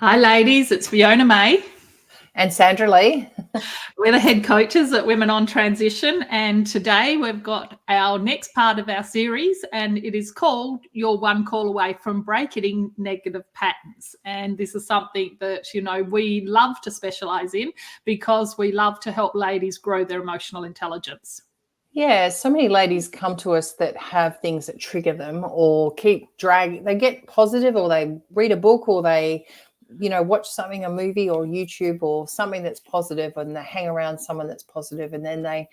Hi, ladies. It's Fiona May. And Sandra Lee. We're the head coaches at Women on Transition. And today we've got our next part of our series, and it is called You're One Call Away from Breaking Negative Patterns. And this is something that, we love to specialize in because we love to help ladies grow their emotional intelligence. Yeah, so many ladies come to us that have things that trigger them or keep dragging. They get positive, or they read a book, or they watch something, a movie or YouTube or something that's positive, and they hang around someone that's positive, and then they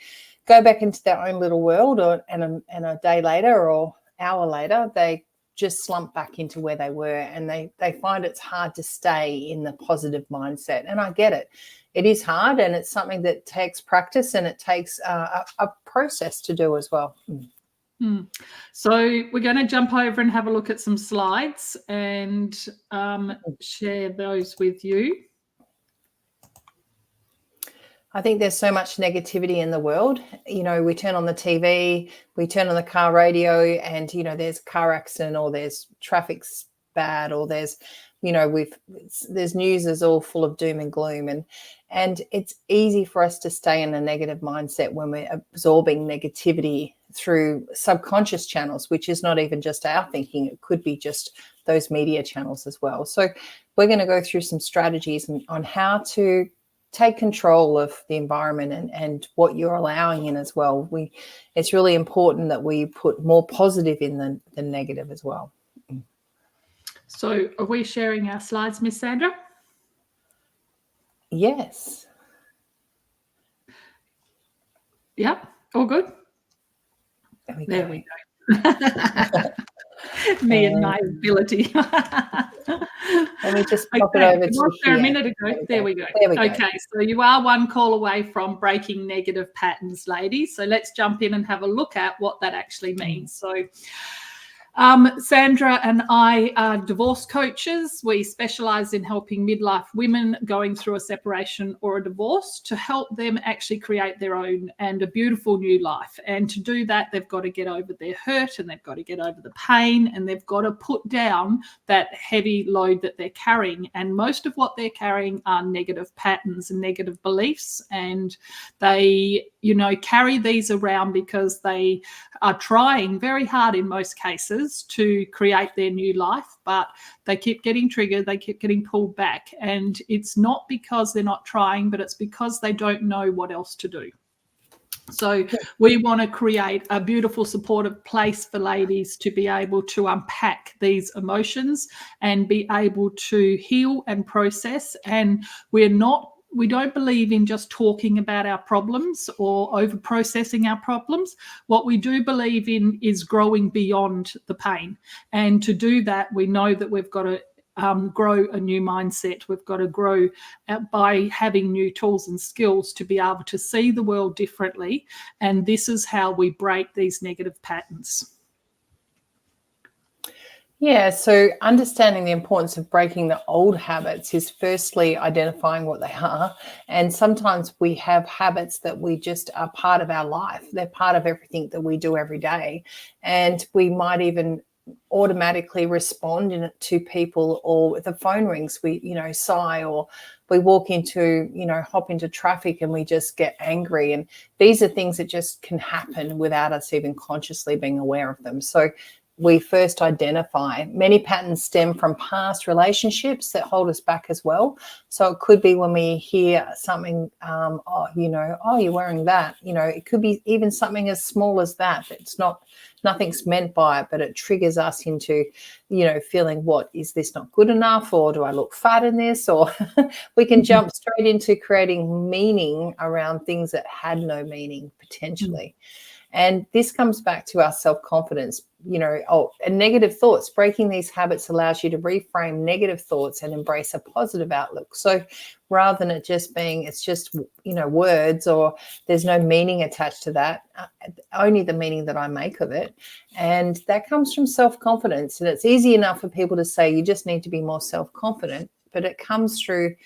go back into their own little world, and a day later or hour later, they just slump back into where they were, and they find it's hard to stay in the positive mindset. And I get it. It is hard, and it's something that takes practice, and it takes a process to do as well. So we're going to jump over and have a look at some slides and share those with you. I think there's so much negativity in the world. We turn on the TV, we turn on the car radio, and, there's a car accident, or there's traffic's bad, or there's news is all full of doom and gloom. And it's easy for us to stay in a negative mindset when we're absorbing negativity through subconscious channels, which is not even just our thinking. It could be just those media channels as well. So we're going to go through some strategies on how to take control of the environment and what you're allowing in as well. It's really important that we put more positive in than negative as well. So are we sharing our slides, Miss Sandra? Yes. Yep. All good? There we go. Me and my ability. Let me just pop it over to here. A minute ago. There we go. Okay, so you are one call away from breaking negative patterns, ladies. So let's jump in and have a look at what that actually means. So Sandra and I are divorce coaches. We specialize in helping midlife women going through a separation or a divorce to help them actually create their own and a beautiful new life. And to do that, they've got to get over their hurt, and they've got to get over the pain, and they've got to put down that heavy load that they're carrying. And most of what they're carrying are negative patterns and negative beliefs. And they, carry these around because they are trying very hard in most cases to create their new life, but they keep getting triggered, they keep getting pulled back. And it's not because they're not trying, but it's because they don't know what else to do. So we want to create a beautiful, supportive place for ladies to be able to unpack these emotions and be able to heal and process. And we don't believe in just talking about our problems or over processing our problems. What we do believe in is growing beyond the pain. And to do that, we know that we've got to grow a new mindset. We've got to grow by having new tools and skills to be able to see the world differently. And this is how we break these negative patterns. Yeah, so understanding the importance of breaking the old habits is firstly identifying what they are. And sometimes we have habits that we just are part of our life. They're part of everything that we do every day. And we might even automatically respond to people, or the phone rings, we, sigh, or we walk into, hop into traffic and we just get angry. And these are things that just can happen without us even consciously being aware of them. So we first identify. Many patterns stem from past relationships that hold us back as well. So it could be when we hear something, you're wearing that. It could be even something as small as that. Nothing's meant by it, but it triggers us into, feeling, what, is this not good enough? Or do I look fat in this? Or we can jump straight into creating meaning around things that had no meaning potentially. And this comes back to our self-confidence, and negative thoughts. Breaking these habits allows you to reframe negative thoughts and embrace a positive outlook. So rather than it just being, it's just, words, or there's no meaning attached to that, only the meaning that I make of it. And that comes from self-confidence. And it's easy enough for people to say, you just need to be more self-confident, but it comes through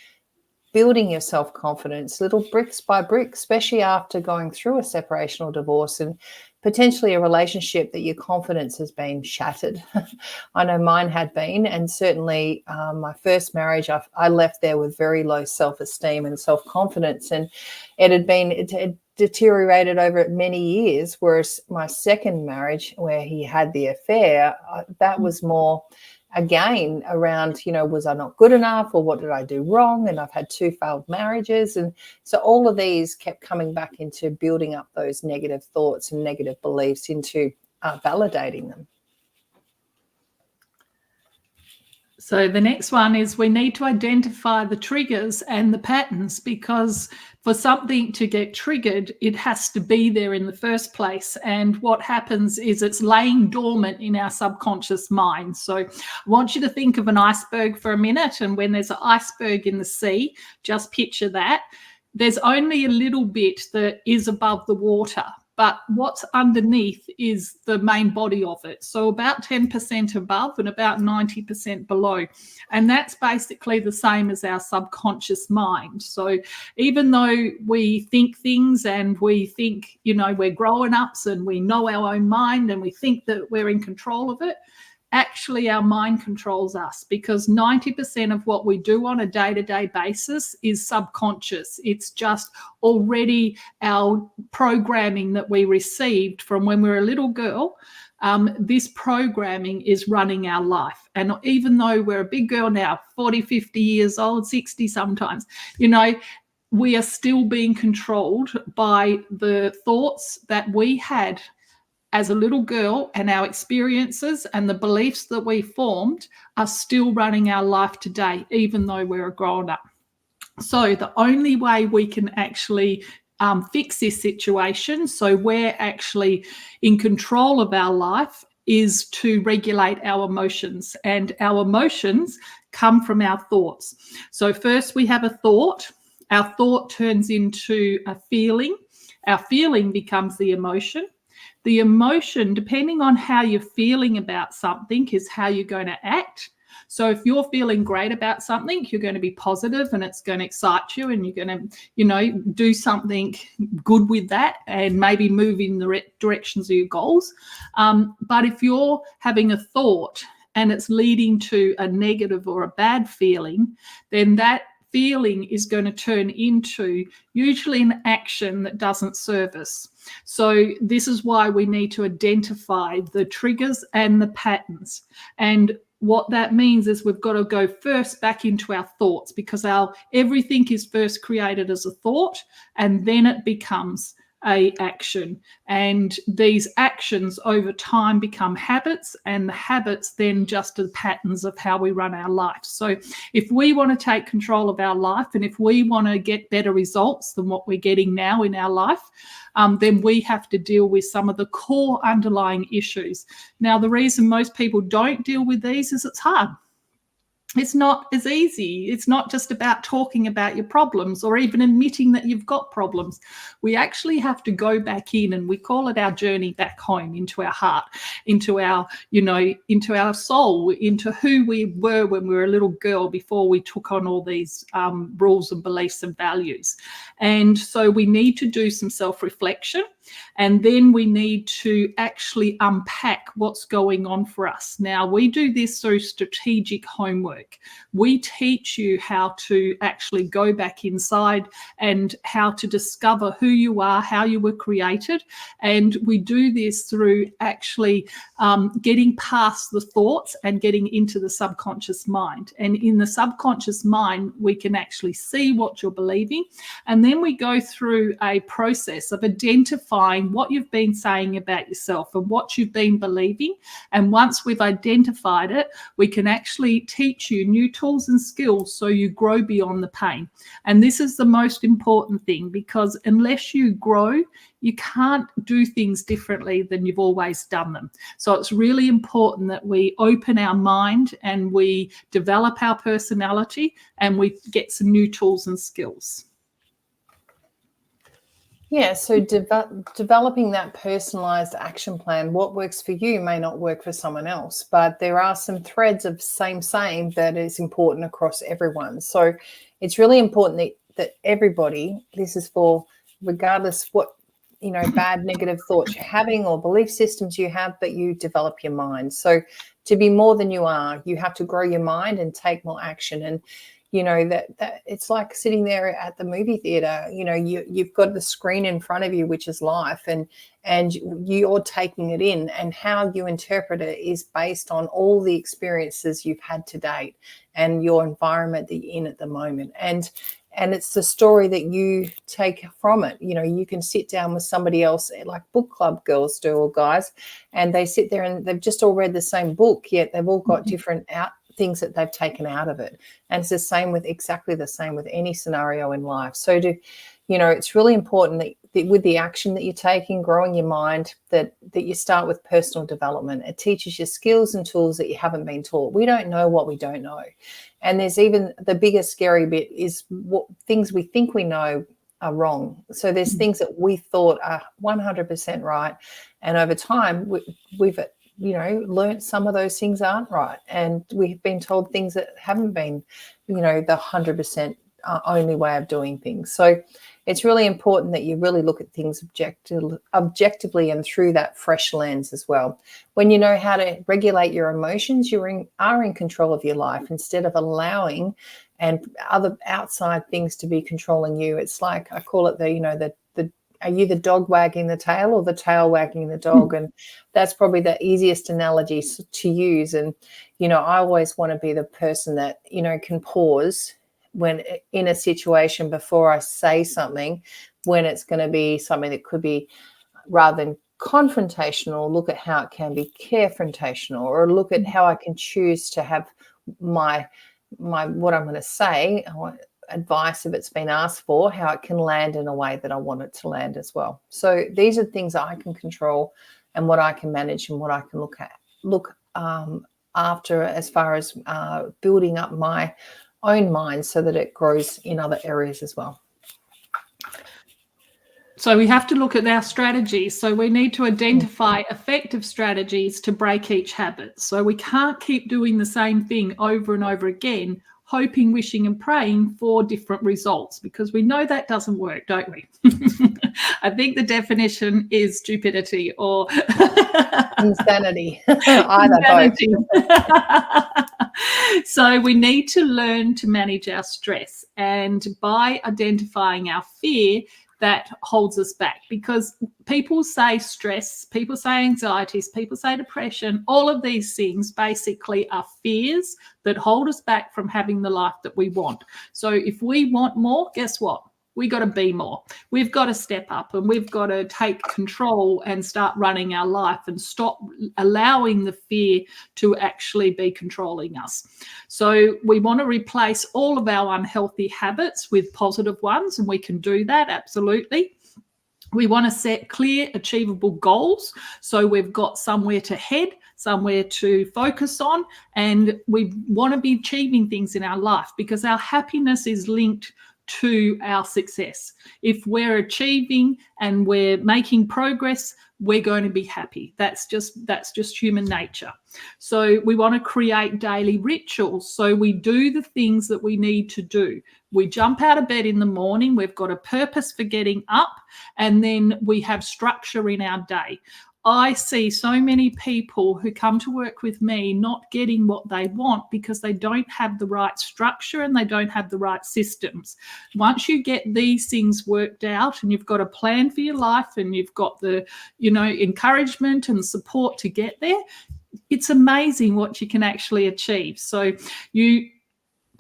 building your self-confidence little bricks by brick, especially after going through a separation or divorce, and potentially a relationship that your confidence has been shattered. I know mine had been, and certainly my first marriage, I left there with very low self-esteem and self-confidence, and it had deteriorated over many years. Whereas my second marriage, where he had the affair, that was more, again, around, was I not good enough, or what did I do wrong? And I've had 2 failed marriages. And so all of these kept coming back into building up those negative thoughts and negative beliefs into validating them. So the next one is we need to identify the triggers and the patterns, because for something to get triggered, it has to be there in the first place. And what happens is it's laying dormant in our subconscious mind. So I want you to think of an iceberg for a minute. And when there's an iceberg in the sea, just picture that. There's only a little bit that is above the water, but what's underneath is the main body of it. So about 10% above and about 90% below. And that's basically the same as our subconscious mind. So even though we think things and we think, we're grown-ups and we know our own mind and we think that we're in control of it, actually our mind controls us, because 90% of what we do on a day-to-day basis is subconscious. It's just already our programming that we received from when we were a little girl. This programming is running our life. And even though we're a big girl now, 40, 50 years old, 60 sometimes, we are still being controlled by the thoughts that we had as a little girl, and our experiences and the beliefs that we formed are still running our life today, even though we're a grown up. So the only way we can actually fix this situation, so we're actually in control of our life, is to regulate our emotions. And our emotions come from our thoughts. So first we have a thought. Our thought turns into a feeling. Our feeling becomes the emotion. The emotion, depending on how you're feeling about something, is how you're going to act. So if you're feeling great about something, you're going to be positive and it's going to excite you, and you're going to, do something good with that and maybe move in the directions of your goals. But if you're having a thought and it's leading to a negative or a bad feeling, then that feeling is going to turn into usually an action that doesn't serve us. So this is why we need to identify the triggers and the patterns. And what that means is we've got to go first back into our thoughts, because everything is first created as a thought, and then it becomes a action. And these actions over time become habits, and the habits then just are patterns of how we run our life. So if we want to take control of our life, and if we want to get better results than what we're getting now in our life, then we have to deal with some of the core underlying issues. Now, the reason most people don't deal with these is it's hard. It's not as easy. It's not just about talking about your problems or even admitting that you've got problems. We actually have to go back in, and we call it our journey back home, into our heart, into our, into our soul, into who we were when we were a little girl before we took on all these rules and beliefs and values. And so we need to do some self-reflection, and then we need to actually unpack what's going on for us. Now, we do this through strategic homework. We teach you how to actually go back inside and how to discover who you are, how you were created. And we do this through actually getting past the thoughts and getting into the subconscious mind. And in the subconscious mind, we can actually see what you're believing. And then we go through a process of identifying what you've been saying about yourself and what you've been believing. And once we've identified it, we can actually teach you new tools and skills so you grow beyond the pain. And this is the most important thing, because unless you grow, you can't do things differently than you've always done them. So it's really important that we open our mind and we develop our personality and we get some new tools and skills. Yeah, so developing that personalized action plan, what works for you may not work for someone else, but there are some threads of same that is important across everyone. So it's really important that everybody, this is for regardless what bad negative thoughts you're having or belief systems you have, but you develop your mind. So to be more than you are, you have to grow your mind and take more action. And that it's like sitting there at the movie theater. You've got the screen in front of you, which is life, and you're taking it in, and how you interpret it is based on all the experiences you've had to date and your environment that you're in at the moment. And it's the story that you take from it. You can sit down with somebody else, like book club girls do, or guys, and they sit there and they've just all read the same book, yet they've all got different things that they've taken out of it. And it's exactly the same with any scenario in life. So it's really important that with the action that you're taking, growing your mind, that you start with personal development. It teaches you skills and tools that you haven't been taught. We don't know what we don't know. And there's even the biggest scary bit is what things we think we know are wrong. So there's things that we thought are 100% right. And over time, we've learned some of those things aren't right. And we've been told things that haven't been, the 100% only way of doing things. So it's really important that you really look at things objectively and through that fresh lens as well. When you know how to regulate your emotions, you are in control of your life instead of allowing and other outside things to be controlling you. It's like, I call it are you the dog wagging the tail or the tail wagging the dog? And that's probably the easiest analogy to use. And, I always want to be the person that, can pause when in a situation before I say something, when it's going to be something that could be, rather than confrontational, look at how it can be carefrontational, or look at how I can choose to have my what I'm going to say, advice if it's been asked for, how it can land in a way that I want it to land as well. So these are things that I can control and what I can manage and what I can look after as far as building up my own mind so that it grows in other areas as well. So we have to look at our strategies. So we need to identify effective strategies to break each habit. So we can't keep doing the same thing over and over again, hoping, wishing and praying for different results, because we know that doesn't work, don't we? I think the definition is stupidity or insanity. Either both. So we need to learn to manage our stress, and by identifying our fear, that holds us back, because people say stress, people say anxieties, people say depression, all of these things basically are fears that hold us back from having the life that we want. So if we want more, guess what? We got to be more. We've got to step up and we've got to take control and start running our life and stop allowing the fear to actually be controlling us. So we want to replace all of our unhealthy habits with positive ones, and we can do that, absolutely. We want to set clear, achievable goals. So we've got somewhere to head, somewhere to focus on, and we want to be achieving things in our life, because our happiness is linked to our success. If we're achieving and we're making progress, we're going to be happy. That's just human nature. So we want to create daily rituals. So we do the things that we need to do. We jump out of bed in the morning, we've got a purpose for getting up, and then we have structure in our day. I see so many people who come to work with me not getting what they want because they don't have the right structure and they don't have the right systems. Once you get these things worked out and you've got a plan for your life and you've got the, encouragement and support to get there, it's amazing what you can actually achieve. So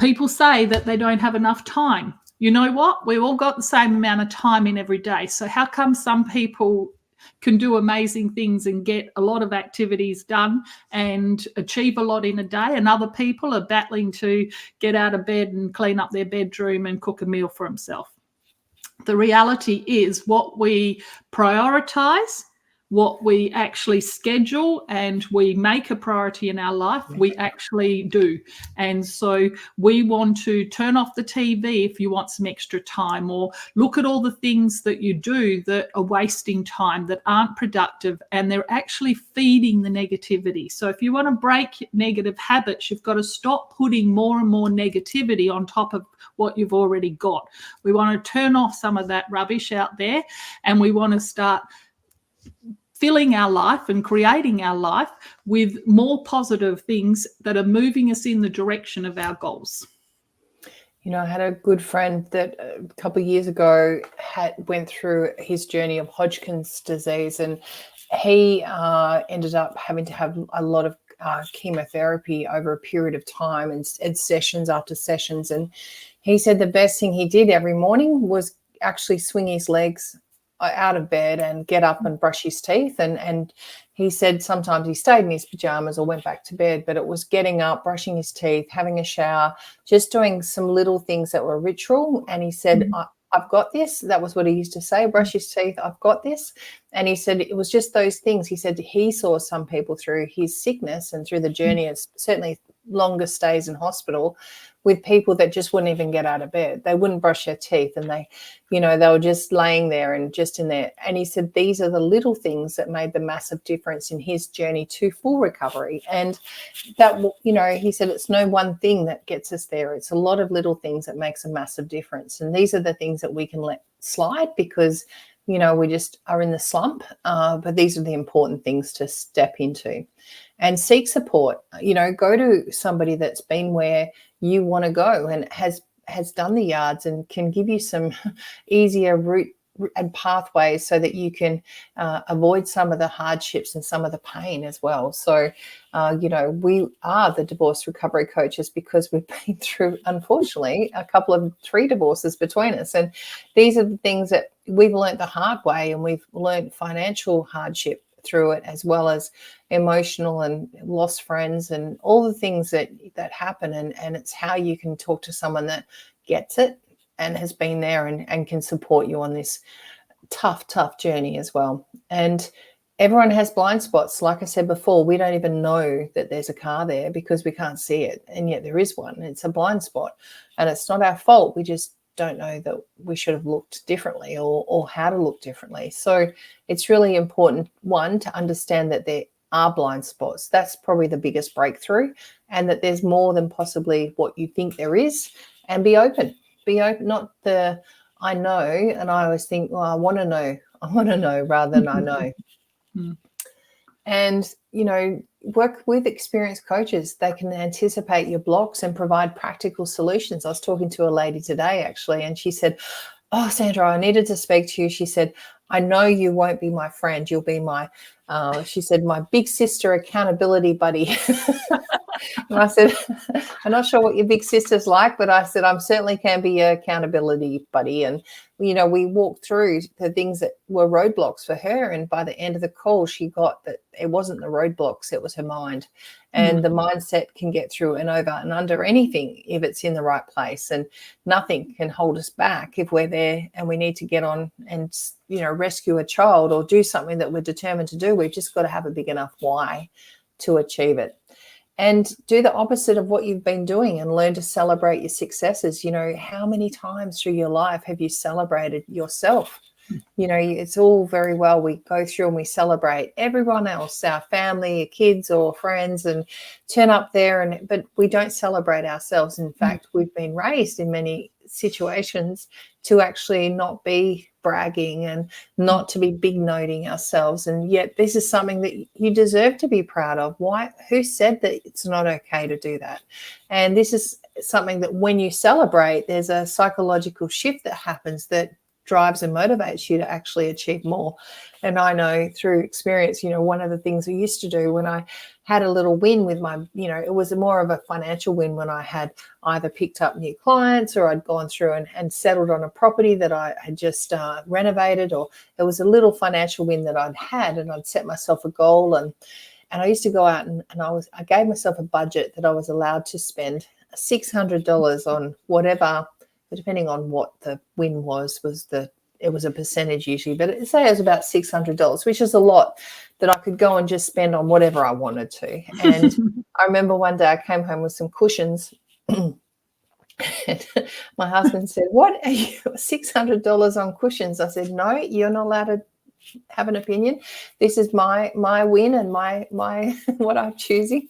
people say that they don't have enough time. You know what? We've all got the same amount of time in every day. So how come some people can do amazing things and get a lot of activities done and achieve a lot in a day, and other people are battling to get out of bed and clean up their bedroom and cook a meal for themselves? The reality is, what we prioritize, what we actually schedule and we make a priority in our life, we actually do. And so we want to turn off the TV if you want some extra time, or look at all the things that you do that are wasting time, that aren't productive, and they're actually feeding the negativity. So if you want to break negative habits, you've got to stop putting more and more negativity on top of what you've already got. We want to turn off some of that rubbish out there, and we want to start filling our life and creating our life with more positive things that are moving us in the direction of our goals. You know, I had a good friend that a couple of years ago went through his journey of Hodgkin's disease, and he ended up having to have a lot of chemotherapy over a period of time, and sessions after sessions. And he said the best thing he did every morning was actually swing his legs out of bed and get up and brush his teeth. And he said sometimes he stayed in his pajamas or went back to bed, but it was getting up, brushing his teeth, having a shower, just doing some little things that were ritual. And he said, I've got this. That was what he used to say, brush his teeth, I've got this. And he said it was just those things. He said he saw some people through his sickness and through the journey, and certainly longer stays in hospital, with people that just wouldn't even get out of bed. They wouldn't brush their teeth, and they were just laying there and just in there. And he said these are the little things that made the massive difference in his journey to full recovery. And that, he said it's no one thing that gets us there. It's a lot of little things that makes a massive difference. And these are the things that we can let slide because, we just are in the slump. But these are the important things to step into. And seek support. Go to somebody that's been where you want to go and has done the yards and can give you some easier route and pathways so that you can avoid some of the hardships and some of the pain as well. So, we are the divorce recovery coaches because we've been through, unfortunately, a couple of 3 divorces between us. And these are the things that we've learned the hard way, and we've learned financial hardship through it, as well as emotional and lost friends and all the things that happen. And it's how you can talk to someone that gets it and has been there and can support you on this tough journey as well. And everyone has blind spots. Like I said before, we don't even know that there's a car there because we can't see it. And yet there is one. It's a blind spot, and it's not our fault. We just don't know that we should have looked differently or how to look differently. So it's really important, one, to understand that there are blind spots. That's probably the biggest breakthrough, and that there's more than possibly what you think there is. And be open, not the I know. And I always think, well, I want to know rather than I know. And, work with experienced coaches. They can anticipate your blocks and provide practical solutions. I was talking to a lady today, actually, and she said, oh, Sandra, I needed to speak to you. She said, I know you won't be my friend. You'll be my, she said, my big sister accountability buddy. And I said, I'm not sure what your big sister's like, but I said, I certainly can be your accountability buddy. And, we walked through the things that were roadblocks for her. And by the end of the call, she got that it wasn't the roadblocks, it was her mind. And the mindset can get through and over and under anything if it's in the right place. And nothing can hold us back if we're there and we need to get on and, rescue a child or do something that we're determined to do. We've just got to have a big enough why to achieve it. And do the opposite of what you've been doing and learn to celebrate your successes. How many times through your life have you celebrated yourself? It's all very well. We go through and we celebrate everyone else, our family, kids or friends, and turn up there. But we don't celebrate ourselves. In fact, we've been raised in many situations to actually not be bragging and not to be big noting ourselves. And yet this is something that you deserve to be proud of. Why? Who said that it's not okay to do that? And this is something that when you celebrate, there's a psychological shift that happens that drives and motivates you to actually achieve more. And I know through experience, one of the things I used to do when I had a little win with my, it was more of a financial win when I had either picked up new clients or I'd gone through and settled on a property that I had just renovated, or there was a little financial win that I'd had, and I'd set myself a goal. And I used to go out and I gave myself a budget that I was allowed to spend $600 on whatever, depending on what the win was the it was a percentage usually, but say it was about $600, which is a lot that I could go and just spend on whatever I wanted to. And I remember one day I came home with some cushions. And my husband said, "What are you, $600 on cushions?" I said, "No, you're not allowed to have an opinion. This is my win and my what I'm choosing."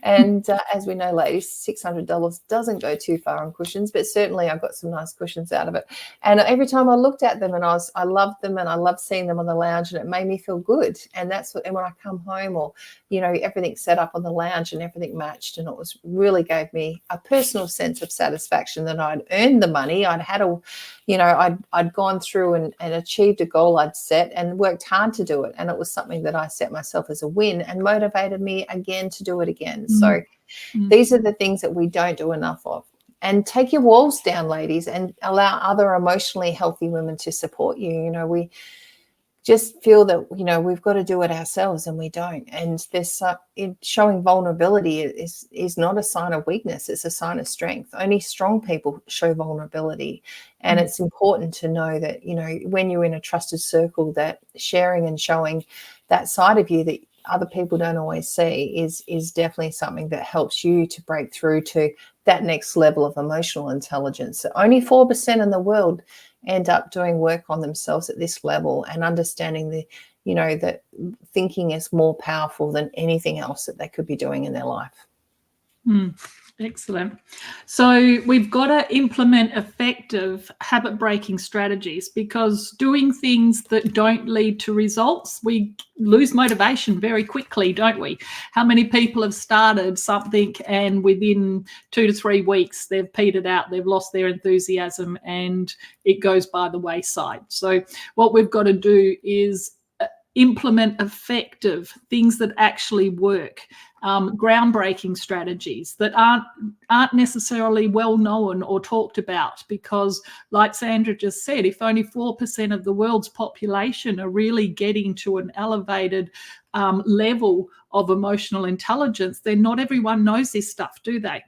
And as we know, ladies, $600 doesn't go too far on cushions, but certainly I got some nice cushions out of it. And every time I looked at them, and I loved them, and I loved seeing them on the lounge, and it made me feel good. And that's what. And when I come home, or everything set up on the lounge and everything matched, and it was really gave me a personal sense of satisfaction that I'd earned the money. I'd had I'd gone through and achieved a goal I'd set and worked hard to do it. And it was something that I set myself as a win and motivated me again to do it again. So these are the things that we don't do enough of. And take your walls down, ladies, and allow other emotionally healthy women to support you. We just feel that, we've got to do it ourselves, and we don't. And showing vulnerability is not a sign of weakness. It's a sign of strength. Only strong people show vulnerability. And it's important to know that, when you're in a trusted circle, that sharing and showing that side of you that other people don't always see is definitely something that helps you to break through to that next level of emotional intelligence. Only 4% in the world end up doing work on themselves at this level, and understanding that thinking is more powerful than anything else that they could be doing in their life. Excellent. So we've got to implement effective habit breaking strategies, because doing things that don't lead to results, we lose motivation very quickly, don't we? How many people have started something and within 2 to 3 weeks they've petered out, they've lost their enthusiasm, and it goes by the wayside. So what we've got to do is implement effective things that actually work, groundbreaking strategies that aren't necessarily well known or talked about, because like Sandra just said, if only 4% of the world's population are really getting to an elevated level of emotional intelligence, then not everyone knows this stuff, do they?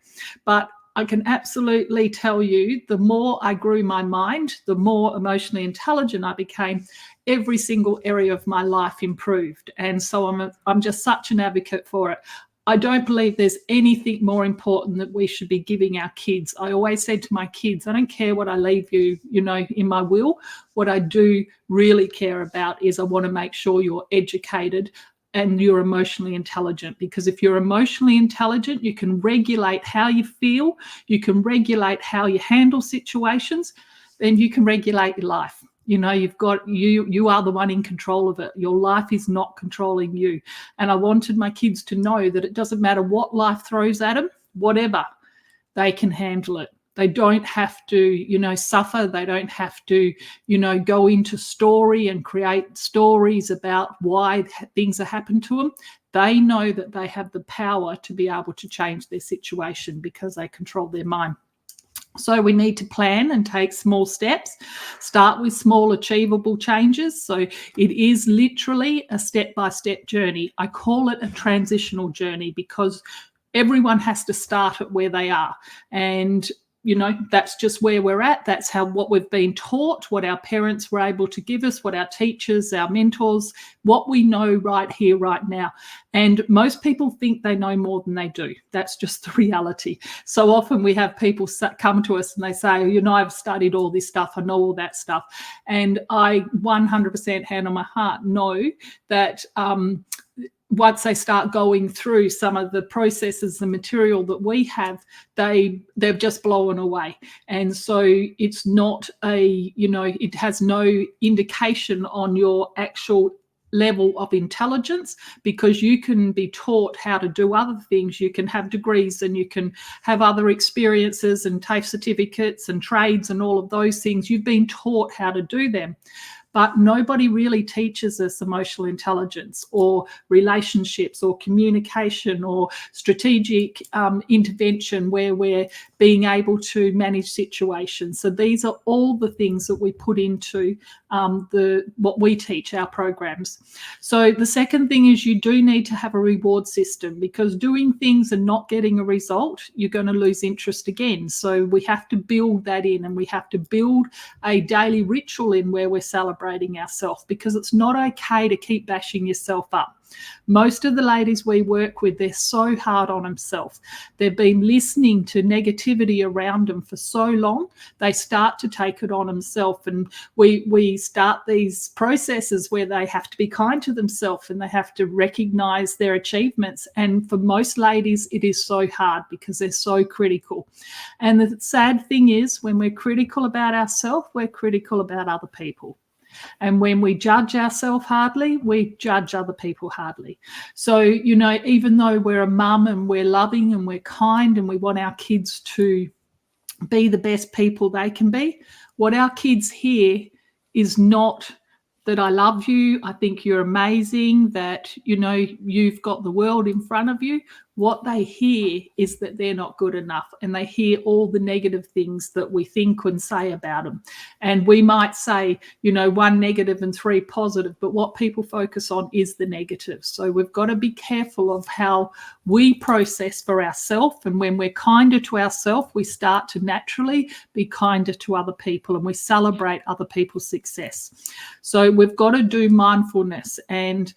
But I can absolutely tell you, the more I grew my mind, the more emotionally intelligent I became. Every single area of my life improved. And so I'm just such an advocate for it. I don't believe there's anything more important that we should be giving our kids. I always said to my kids, I don't care what I leave you, in my will. What I do really care about is I want to make sure you're educated and you're emotionally intelligent, because if you're emotionally intelligent, you can regulate how you feel, you can regulate how you handle situations, then you can regulate your life. You are the one in control of it. Your life is not controlling you. And I wanted my kids to know that it doesn't matter what life throws at them, whatever, they can handle it. They don't have to, suffer. They don't have to, go into story and create stories about why things are happening to them. They know that they have the power to be able to change their situation because they control their mind. So we need to plan and take small steps, start with small achievable changes. So it is literally a step-by-step journey. I call it a transitional journey because everyone has to start at where they are. And that's just where we're at. That's what we've been taught, what our parents were able to give us, what our teachers, our mentors, what we know right here, right now. And most people think they know more than they do. That's just the reality. So often we have people come to us and they say, I've studied all this stuff. I know all that stuff. And I 100% hand on my heart know that once they start going through some of the processes, the material that we have, they've just blown away. And so it's not it has no indication on your actual level of intelligence, because you can be taught how to do other things. You can have degrees and you can have other experiences and TAFE certificates and trades and all of those things. You've been taught how to do them. but nobody really teaches us emotional intelligence or relationships or communication or strategic intervention where we're being able to manage situations. So these are all the things that we put into what we teach our programs. So the second thing is you do need to have a reward system, because doing things and not getting a result, you're going to lose interest again. So we have to build that in, and we have to build a daily ritual in where we're celebrating ourselves, because it's not okay to keep bashing yourself up. Most of the ladies we work with, they're so hard on themselves. They've been listening to negativity around them for so long, they start to take it on themselves. And we start these processes where they have to be kind to themselves and they have to recognize their achievements. And for most ladies, it is so hard because they're so critical. And the sad thing is, when we're critical about ourselves, we're critical about other people. And when we judge ourselves hardly, we judge other people hardly. So, even though we're a mum and we're loving and we're kind and we want our kids to be the best people they can be, what our kids hear is not that I love you, I think you're amazing, that, you've got the world in front of you. What they hear is that they're not good enough, and they hear all the negative things that we think and say about them. And we might say, 1 negative and 3 positive, but what people focus on is the negative. So we've got to be careful of how we process for ourselves. And when we're kinder to ourselves, we start to naturally be kinder to other people, and we celebrate other people's success. So we've got to do mindfulness and,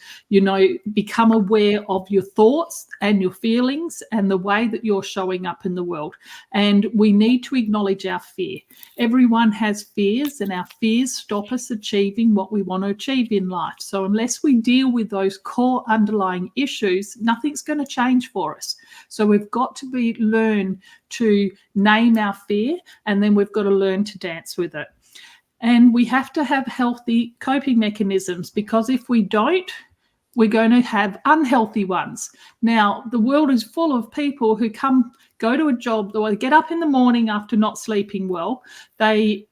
become aware of your thoughts and your feelings and the way that you're showing up in the world. And we need to acknowledge our fear. Everyone has fears, and our fears stop us achieving what we want to achieve in life. So unless we deal with those core underlying issues, nothing's going to change for us. So we've got to learn to name our fear, and then we've got to learn to dance with it. And we have to have healthy coping mechanisms, because if we don't, we're going to have unhealthy ones. Now, the world is full of people who go to a job, they get up in the morning after not sleeping well. They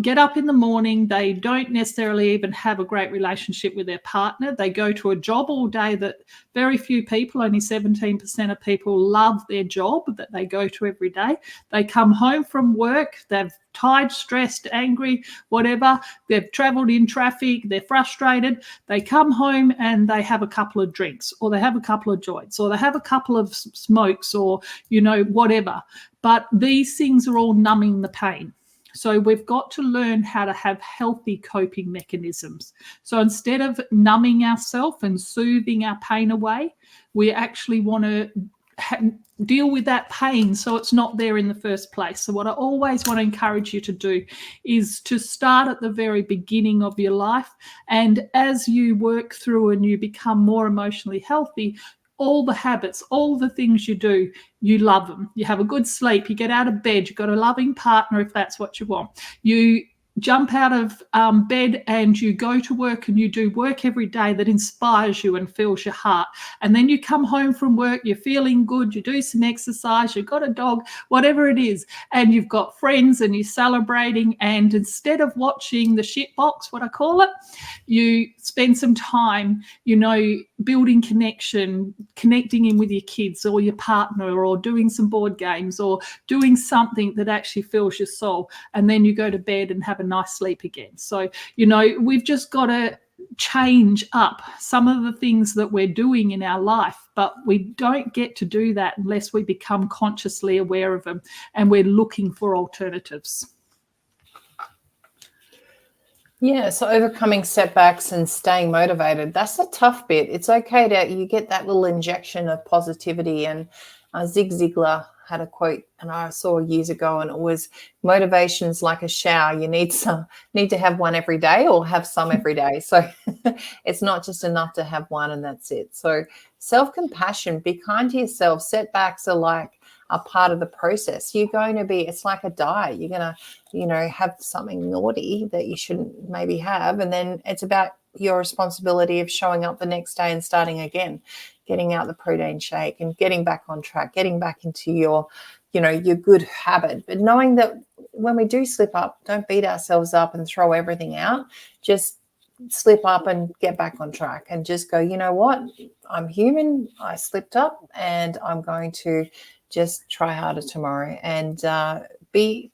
get up in the morning, they don't necessarily even have a great relationship with their partner. They go to a job all day that very few people, only 17% of people, love their job that they go to every day. They come home from work, they're tired, stressed, angry, whatever. They've traveled in traffic, they're frustrated. They come home and they have a couple of drinks, or they have a couple of joints, or they have a couple of smokes, or, whatever. But these things are all numbing the pain. So we've got to learn how to have healthy coping mechanisms. So instead of numbing ourselves and soothing our pain away, we actually want to deal with that pain so it's not there in the first place. So what I always want to encourage you to do is to start at the very beginning of your life. And as you work through and you become more emotionally healthy, all the habits, all the things you do, you love them. You have a good sleep, you get out of bed, you've got a loving partner if that's what you want. You jump out of bed and you go to work, and you do work every day that inspires you and fills your heart. And then you come home from work, you're feeling good, you do some exercise, you've got a dog, whatever it is, and you've got friends and you're celebrating. And instead of watching the shit box, what I call it, you spend some time, building connecting in with your kids or your partner, or doing some board games, or doing something that actually fills your soul. And then you go to bed and have a nice sleep again. So, we've just got to change up some of the things that we're doing in our life, but we don't get to do that unless we become consciously aware of them and we're looking for alternatives. Yeah, so overcoming setbacks and staying motivated, that's the tough bit. It's okay you get that little injection of positivity. And Zig Ziglar had a quote, and I saw years ago, and it was, motivation's like a shower. You need to have one every day, or have some every day. So it's not just enough to have one and that's it. So self-compassion, be kind to yourself. Setbacks are like a part of the process. It's like a diet. You're going to, have something naughty that you shouldn't maybe have. And then it's about your responsibility of showing up the next day and starting again, getting out the protein shake and getting back on track, getting back into your good habit. But knowing that when we do slip up, don't beat ourselves up and throw everything out. Just slip up and get back on track and just go, you know what, I'm human, I slipped up, and I'm going to just try harder tomorrow. And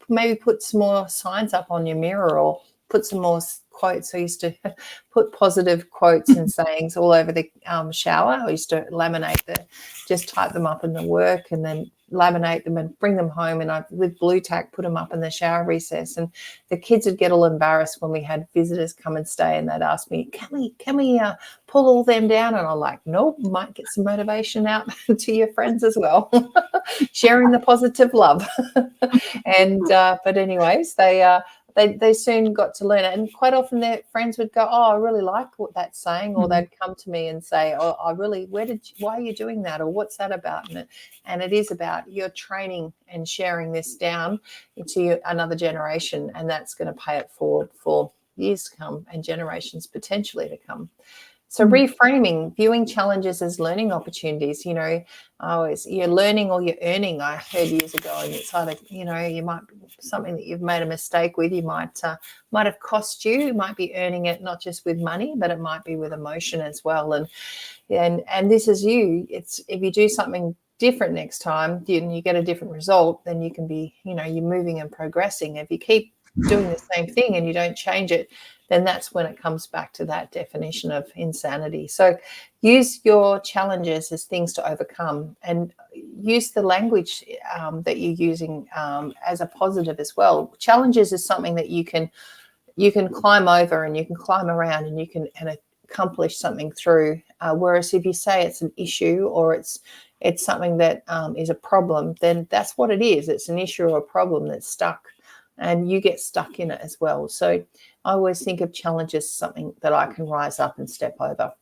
maybe put some more signs up on your mirror, or put some more quotes. I used to put positive quotes and sayings all over the shower. I used to just type them up in the work, and then laminate them and bring them home, and I, with blue tack, put them up in the shower recess. And the kids would get all embarrassed when we had visitors come and stay, and they'd ask me, can we pull all them down? And I'm like, nope, might get some motivation out to your friends as well. Sharing the positive love. And but anyways, they soon got to learn it, and quite often their friends would go, oh, I really like what that's saying, or they'd come to me and say, oh, why are you doing that, or what's that about? And it is about you're training and sharing this down into another generation, and that's going to pay it forward for years to come and generations potentially to come. So reframing, viewing challenges as learning opportunities. You're learning or you're earning. I heard years ago, and it's either, you might something that you've made a mistake with. You might have cost you. You might be earning it not just with money, but it might be with emotion as well. And this is you. It's if you do something different next time, and you get a different result, then you can be, you're moving and progressing. If you keep doing the same thing and you don't change it, then that's when it comes back to that definition of insanity. So use your challenges as things to overcome, and use the language that you're using as a positive as well. Challenges is something that you can climb over, and you can climb around, and you can accomplish something through. Whereas if you say it's an issue, or it's something that is a problem, then that's what it is. It's an issue or a problem that's stuck, and you get stuck in it as well. So I always think of challenges as something that I can rise up and step over.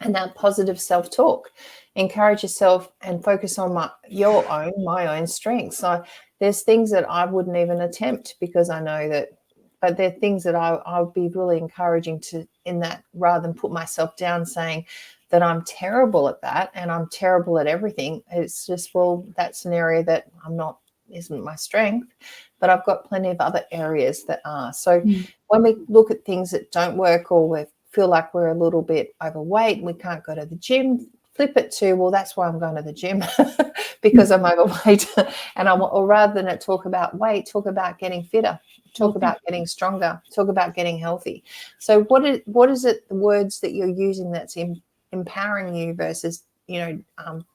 And that positive self-talk, encourage yourself and focus on my own strengths. So there's things that I wouldn't even attempt, because I know that, but they're things that I'll be really encouraging to, in that, rather than put myself down saying that I'm terrible at that and I'm terrible at everything. It's just, well, that's an area that isn't my strength, but I've got plenty of other areas that are. So when we look at things that don't work, or we feel like we're a little bit overweight and we can't go to the gym, flip it to, well, that's why I'm going to the gym, because I'm overweight. Or rather than it talk about weight, talk about getting fitter, talk about getting stronger, talk about getting healthy. So what is it, the words that you're using that's empowering you versus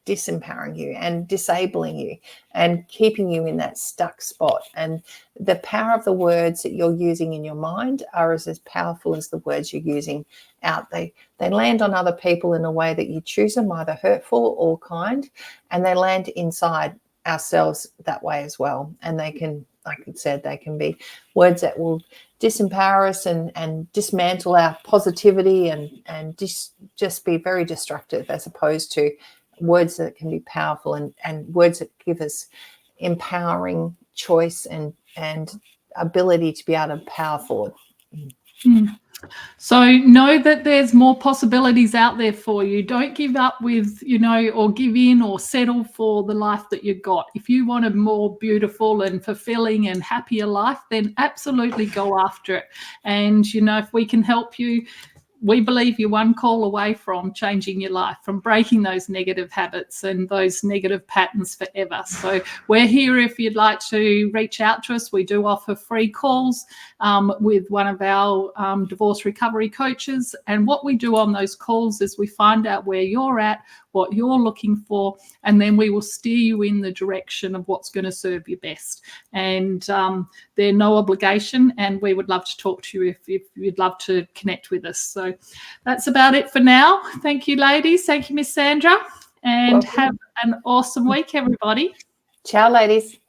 disempowering you and disabling you and keeping you in that stuck spot? And the power of the words that you're using in your mind are as powerful as the words you're using out. They land on other people in a way that you choose them, either hurtful or kind, and they land inside ourselves that way as well. And they can, like I said, they can be words that will disempower us and dismantle our positivity and just be very destructive, as opposed to words that can be powerful and words that give us empowering choice and ability to be able to power forward. So know that there's more possibilities out there for you. Don't give up with, or give in or settle for the life that you got. If you want a more beautiful and fulfilling and happier life, then absolutely go after it. And, if we can help you, we believe you're one call away from changing your life, from breaking those negative habits and those negative patterns forever. So we're here if you'd like to reach out to us. We do offer free calls with one of our divorce recovery coaches. And what we do on those calls is we find out where you're at, what you're looking for, and then we will steer you in the direction of what's going to serve you best. And they're no obligation, and we would love to talk to you if you'd love to connect with us. So that's about it for now. Thank you, ladies. Thank you, Miss Sandra. And have an awesome week, everybody. Ciao, ladies.